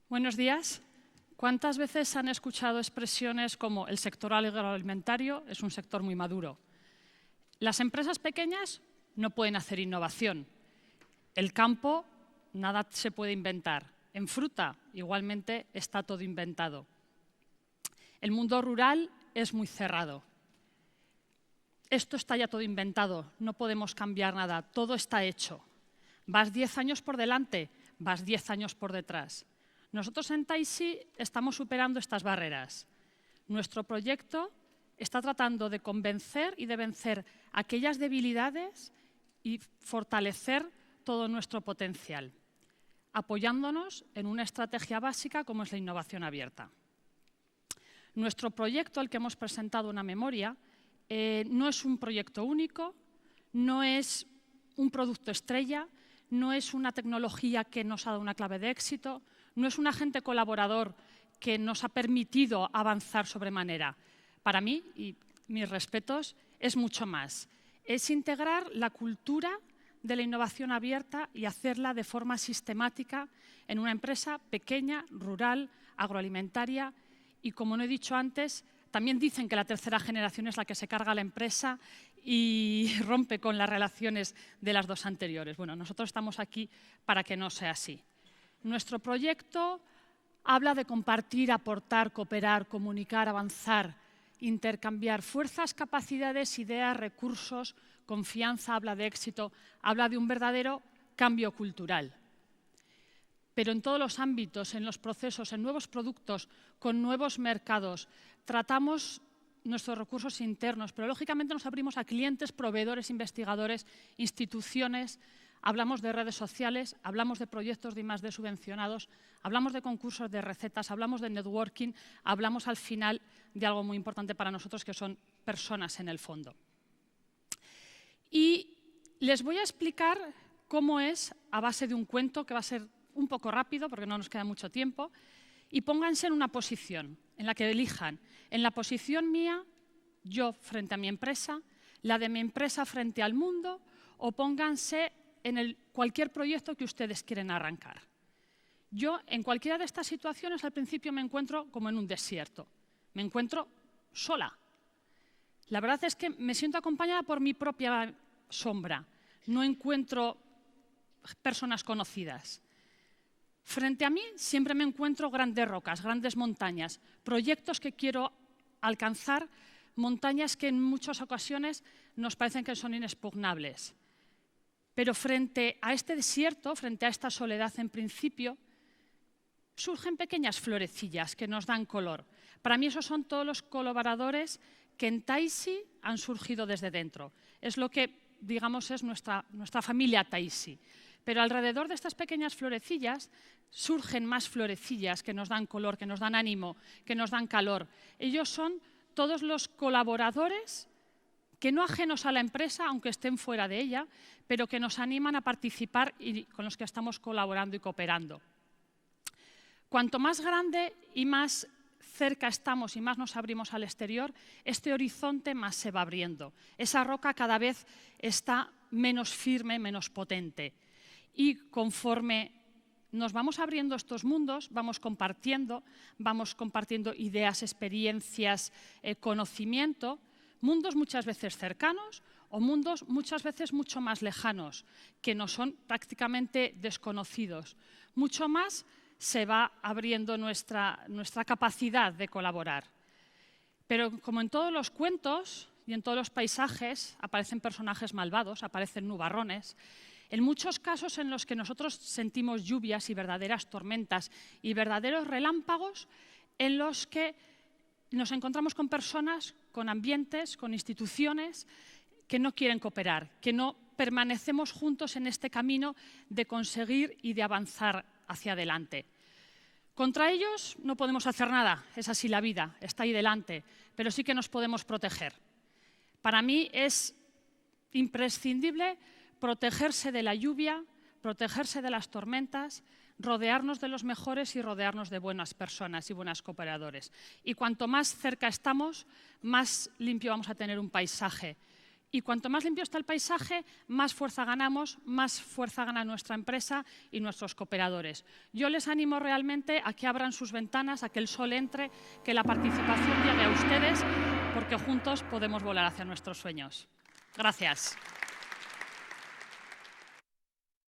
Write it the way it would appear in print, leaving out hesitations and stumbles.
Buenos días. ¿Cuántas veces han escuchado expresiones como el sector agroalimentario es un sector muy maduro? Las empresas pequeñas no pueden hacer innovación. El campo, nada se puede inventar. En fruta, igualmente, está todo inventado. El mundo rural es muy cerrado. Esto está ya todo inventado, no podemos cambiar nada, todo está hecho. Vas 10 años por delante, vas 10 años por detrás. Nosotros en Taisi estamos superando estas barreras. Nuestro proyecto está tratando de convencer y de vencer aquellas debilidades y fortalecer todo nuestro potencial, apoyándonos en una estrategia básica como es la innovación abierta. Nuestro proyecto, al que hemos presentado una memoria, no es un proyecto único, no es un producto estrella, no es una tecnología que nos ha dado una clave de éxito, no es un agente colaborador que nos ha permitido avanzar sobremanera. Para mí, y mis respetos, es mucho más. Es integrar la cultura de la innovación abierta y hacerla de forma sistemática en una empresa pequeña, rural, agroalimentaria y, como no he dicho antes, también dicen que la tercera generación es la que se carga la empresa y rompe con las relaciones de las dos anteriores. Bueno, nosotros estamos aquí para que no sea así. Nuestro proyecto habla de compartir, aportar, cooperar, comunicar, avanzar, intercambiar fuerzas, capacidades, ideas, recursos, confianza, habla de éxito, habla de un verdadero cambio cultural. Pero en todos los ámbitos, en los procesos, en nuevos productos, con nuevos mercados, tratamos nuestros recursos internos, pero lógicamente nos abrimos a clientes, proveedores, investigadores, instituciones, hablamos de redes sociales, hablamos de proyectos de I+D subvencionados, hablamos de concursos de recetas, hablamos de networking, hablamos al final de algo muy importante para nosotros que son personas en el fondo. Y les voy a explicar cómo es a base de un cuento que va a ser un poco rápido porque no nos queda mucho tiempo, y pónganse en una posición en la que elijan. En la posición mía, yo frente a mi empresa, la de mi empresa frente al mundo, o pónganse en cualquier proyecto que ustedes quieren arrancar. Yo, en cualquiera de estas situaciones, al principio me encuentro como en un desierto. Me encuentro sola. La verdad es que me siento acompañada por mi propia sombra. No encuentro personas conocidas. Frente a mí siempre me encuentro grandes rocas, grandes montañas, proyectos que quiero alcanzar, montañas que en muchas ocasiones nos parecen que son inexpugnables. Pero frente a este desierto, frente a esta soledad en principio, surgen pequeñas florecillas que nos dan color. Para mí esos son todos los colaboradores que en Taisi han surgido desde dentro. Es lo que, digamos, es nuestra familia Taisi. Pero alrededor de estas pequeñas florecillas surgen más florecillas que nos dan color, que nos dan ánimo, que nos dan calor. Ellos son todos los colaboradores que no ajenos a la empresa, aunque estén fuera de ella, pero que nos animan a participar y con los que estamos colaborando y cooperando. Cuanto más grande y más cerca estamos y más nos abrimos al exterior, este horizonte más se va abriendo. Esa roca cada vez está menos firme, menos potente. Y conforme nos vamos abriendo estos mundos, vamos compartiendo ideas, experiencias, conocimiento, mundos muchas veces cercanos o mundos muchas veces mucho más lejanos, que nos son prácticamente desconocidos. Mucho más se va abriendo nuestra capacidad de colaborar. Pero como en todos los cuentos y en todos los paisajes aparecen personajes malvados, aparecen nubarrones. En muchos casos en los que nosotros sentimos lluvias y verdaderas tormentas y verdaderos relámpagos, en los que nos encontramos con personas, con ambientes, con instituciones que no quieren cooperar, que no permanecemos juntos en este camino de conseguir y de avanzar hacia adelante. Contra ellos no podemos hacer nada, es así la vida, está ahí delante, pero sí que nos podemos proteger. Para mí es imprescindible protegerse de la lluvia, protegerse de las tormentas, rodearnos de los mejores y rodearnos de buenas personas y buenos cooperadores. Y cuanto más cerca estamos, más limpio vamos a tener un paisaje Y cuanto más limpio está el paisaje, más fuerza ganamos, más fuerza gana nuestra empresa y nuestros cooperadores. Yo les animo realmente a que abran sus ventanas, a que el sol entre, que la participación llegue a ustedes, porque juntos podemos volar hacia nuestros sueños. Gracias.